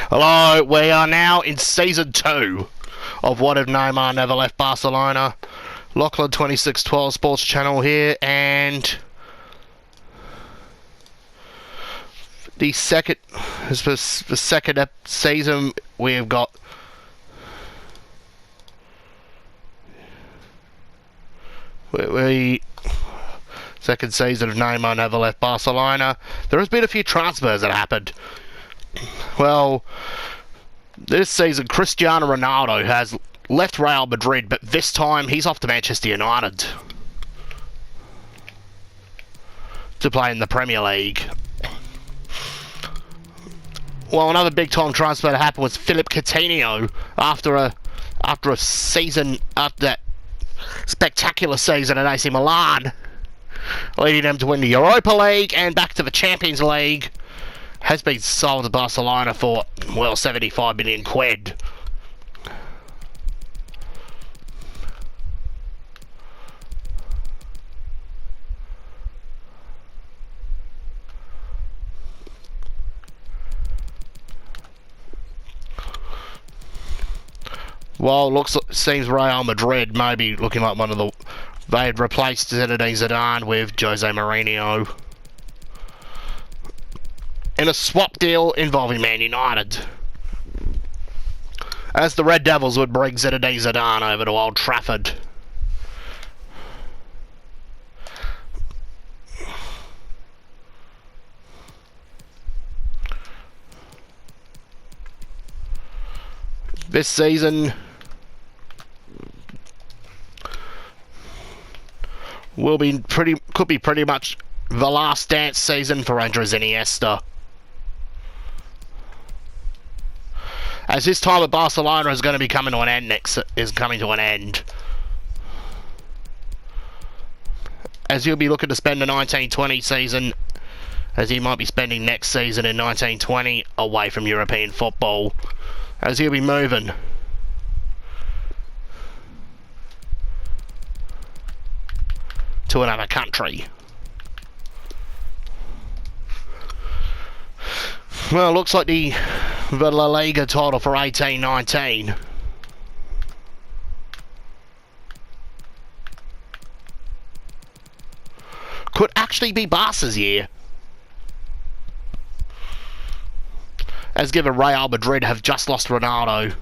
Hello, we are now in Season 2 of What If Neymar Never Left Barcelona. Lachlan 2612 Sports Channel here, and the second season we've got second season of Neymar Never Left Barcelona. There has been a few transfers that happened. Well, this season Cristiano Ronaldo has left Real Madrid, but this time he's off to Manchester United to play in the Premier League. Well, another big time transfer that happened was Philippe Coutinho after that spectacular season at AC Milan, leading them to win the Europa League and back to the Champions League. Has been sold to Barcelona for, well, 75 million quid. Well, seems Real Madrid may be looking like one of the... They had replaced Zinedine Zidane with Jose Mourinho in a swap deal involving Man United, as the Red Devils would bring Zinedine Zidane over to Old Trafford. This season could be pretty much the last dance season for Andres Iniesta, as his time at Barcelona is going to be coming to an end as he'll be looking to spend the 1920 season, as he might be spending next season in 1920 away from European football, as he'll be moving to another country. Well, looks like the La Liga title for 18-19 could actually be Barca's year, as given Real Madrid have just lost Ronaldo.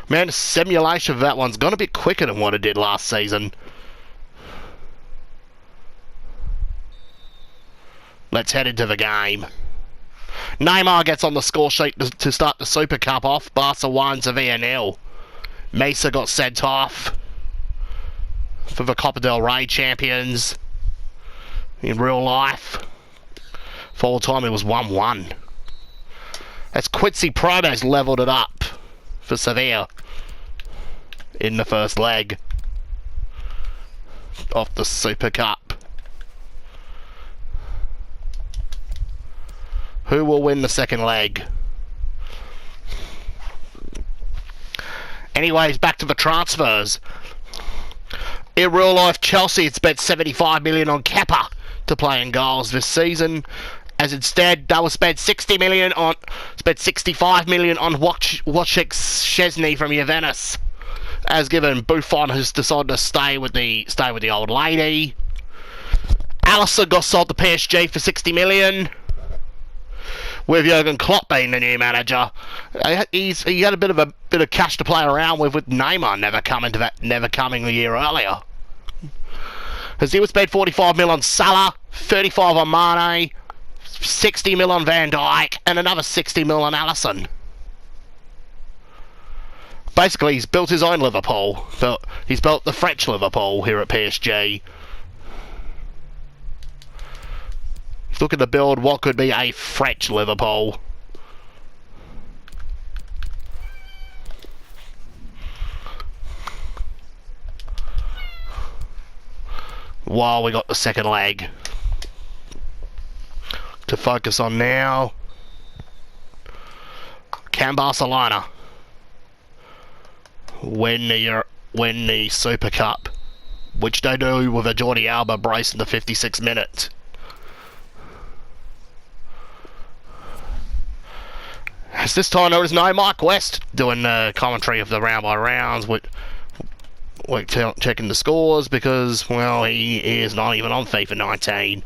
Man, the simulation of that one's gone a bit quicker than what it did last season. Let's head into the game. Neymar gets on the score sheet to start the Super Cup off. Barca 1, Sevilla 0. Mesa got sent off for the Copa del Rey champions. In real life, full time it was 1-1. As Quincy Promes levelled it up for Sevilla in the first leg of the Super Cup. Who will win the second leg? Anyways, back to the transfers. In real life, Chelsea had spent 75 million on Kepa to play in goals this season, as instead they will spend 65 million on Wojciech Szczesny from Juventus, as given Buffon has decided to stay with the old lady. Alisson got sold to PSG for 60 million. With Jurgen Klopp being the new manager, he had a bit of cash to play around with Neymar never coming the year earlier, as he would spend 45 million on Salah, 35 on Mane, 60 million on Van Dijk, and another 60 million on Alisson. Basically, he's built his own Liverpool. He's built the French Liverpool here at PSG. He's looking to build what could be a French Liverpool. While we got the second leg to focus on now. Can Barcelona win the Super Cup, which they do with a Jordi Alba brace in the 56th minute As this time there is no Mike West doing commentary of the round by rounds. We're checking the scores because, well, he is not even on FIFA 19.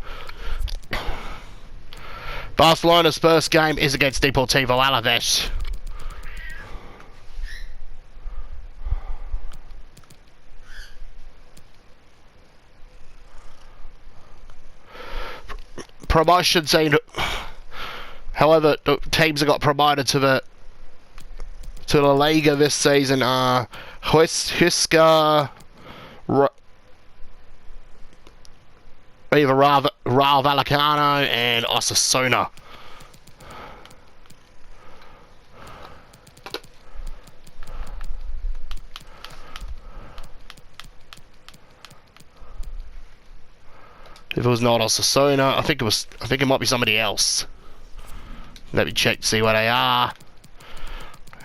Barcelona's first game is against Deportivo Alaves. Promotion scene. However, the teams that got promoted to the La Liga this season are Huesca, either Raul Vallecano and Osasuna. If it was not Osasuna, I think it might be somebody else. Let me check to see where they are.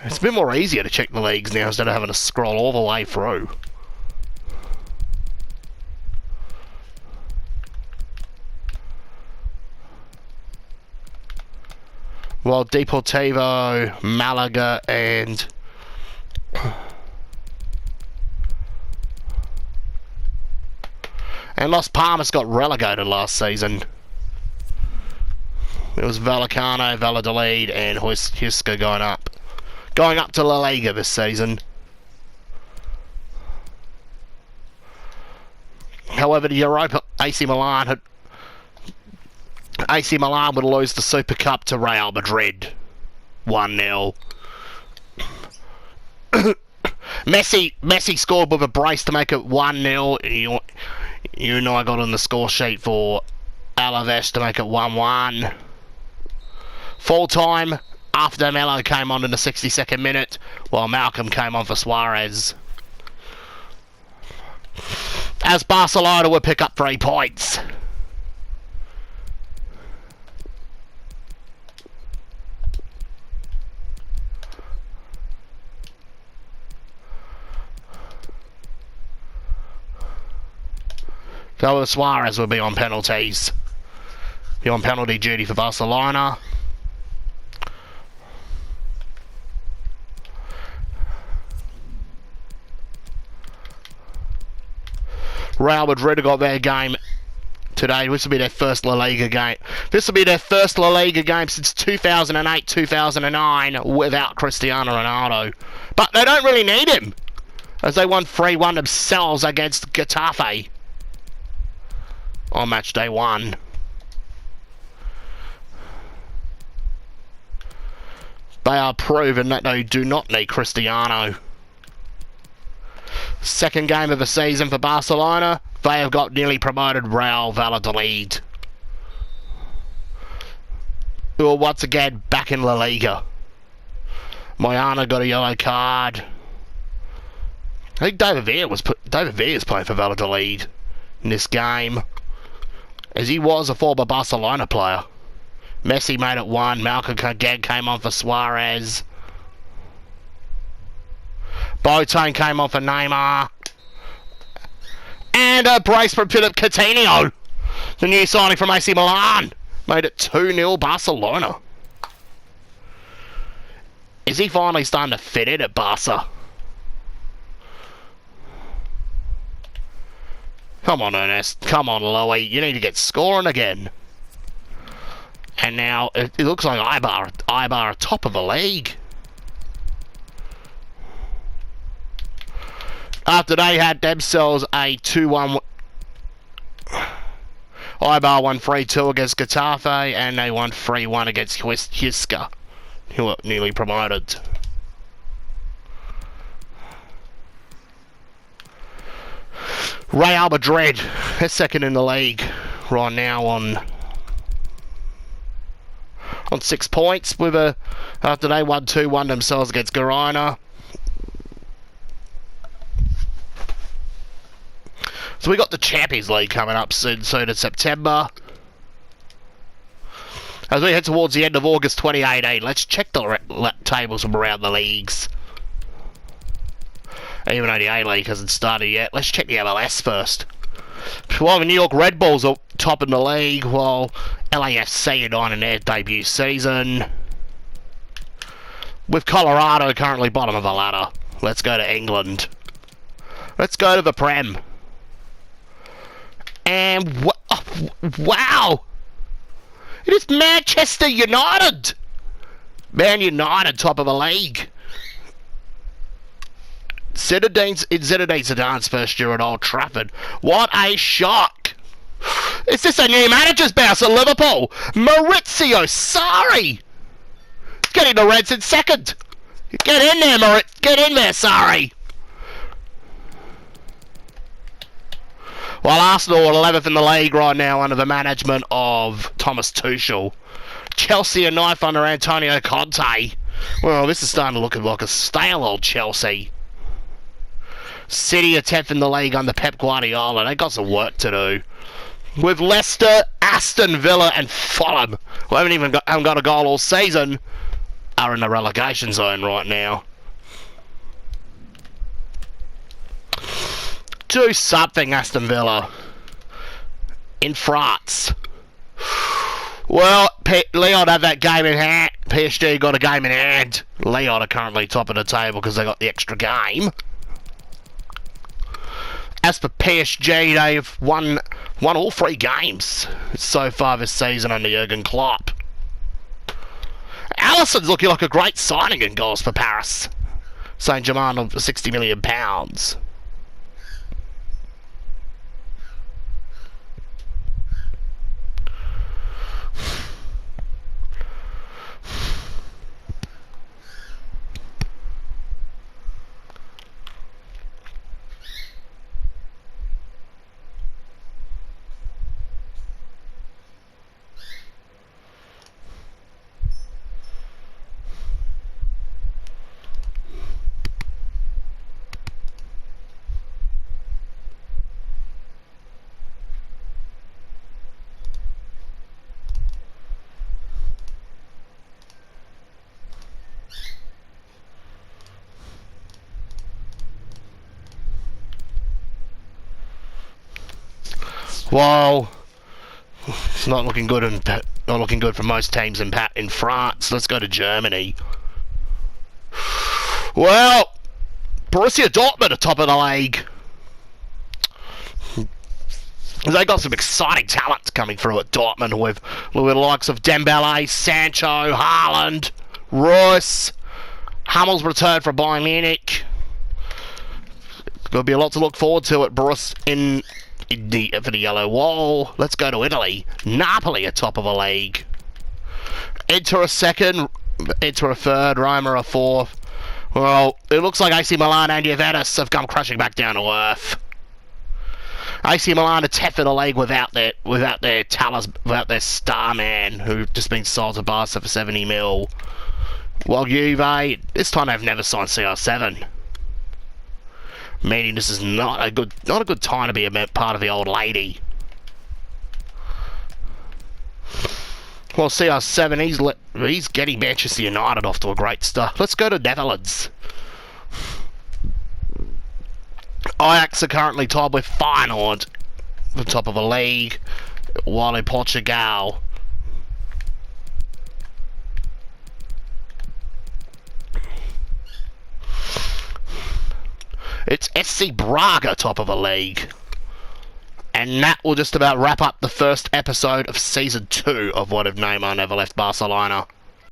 It's a bit more easier to check the leagues now instead of having to scroll all the way through. Well, Deportivo, Malaga, and Las Palmas got relegated last season. It was Vallecano, Valladolid, and Huesca going up to La Liga this season. However, the Europa AC Milan would lose the Super Cup to Real Madrid 1-0. Messi scored with a brace to make it 1-0. You know I got on the score sheet for Alaves to make it 1-1. Full time after Melo came on in the 62nd minute, while Malcolm came on for Suarez. As Barcelona would pick up 3 points. So Suarez will be on penalties. Be on penalty duty for Barcelona. Real Madrid have got their game today. This will be their first La Liga game. This will be their first La Liga game since 2008-2009 without Cristiano Ronaldo. But they don't really need him, as they won 3-1 themselves against Getafe on match day 1. They are proven that they do not need Cristiano. Second game of the season for Barcelona. They have got nearly promoted Real Valladolid, who are once again back in La Liga. Moyana got a yellow card. I think David Villa is playing for Valladolid in this game, as he was a former Barcelona player. Messi made it 1. Malcolm again came on for Suarez. Boateng came on for Neymar. And a brace from Philip Coutinho, the new signing from AC Milan. Made it 2-0 Barcelona. Is he finally starting to fit in at Barca? Come on, Ernest. Come on, Louis. You need to get scoring again. And now it looks like Eibar are top of the league. After they had themselves a 2-1... Eibar won 3-2 against Getafe, and they won 3-1 against Huesca, who were newly promoted. Real Madrid, they're second in the league right now on 6 points with after they won 2-1 themselves against Girona. So we got the Champions League coming up soon in September. As we head towards the end of August 2018, let's check the tables from around the leagues. Even though the A-League hasn't started yet, let's check the MLS first. Well, the New York Red Bulls are top in the league, while LAFC are on in their debut season. with Colorado currently bottom of the ladder. Let's go to England. Let's go to the Prem. And wow! It is Manchester United! Man United, top of the league. Zinedine Zidane's first year at Old Trafford. What a shock! Is this a new manager's bounce at Liverpool? Maurizio Sarri! Getting the Reds in second. Get in there, Get in there, Sarri! While Arsenal are 11th in the league right now under the management of Thomas Tuchel. Chelsea are 9th under Antonio Conte. Well, this is starting to look like a stale old Chelsea. City are 10th in the league under Pep Guardiola. They got some work to do. With Leicester, Aston Villa and Fulham, who haven't got a goal all season, are in the relegation zone right now. Do something, Aston Villa. In France. Well, Lyon have that game in hand. PSG got a game in hand. Lyon are currently top of the table because they got the extra game. As for PSG, they've won all 3 games so far this season under Jurgen Klopp. Alisson's looking like a great signing in goals for Paris Saint-Germain of £60 million. Well, it's not looking good for most teams in France. Let's go to Germany. Well, Borussia Dortmund are top of the league. They got some exciting talent coming through at Dortmund with the likes of Dembele, Sancho, Haaland, Royce, Hummels returned for Bayern Munich. There's going to be a lot to look forward to at Borussia for the yellow wall. Let's go to Italy. Napoli are top of the league. Inter a second, Inter a third, Roma a fourth. Well, it looks like AC Milan and Juventus have come crashing back down to earth. AC Milan are 10th in the league without their star man, who've just been sold to Barca for 70 mil. While Juve, this time they've never signed CR7. Meaning this is not a good time to be a part of the old lady. Well, CR7, he's getting Manchester United off to a great start. Let's go to Netherlands. Ajax are currently tied with Feyenoord, the top of the league, while in Portugal, it's SC Braga top of the league. And that will just about wrap up the first episode of Season 2 of What If Neymar Never Left Barcelona.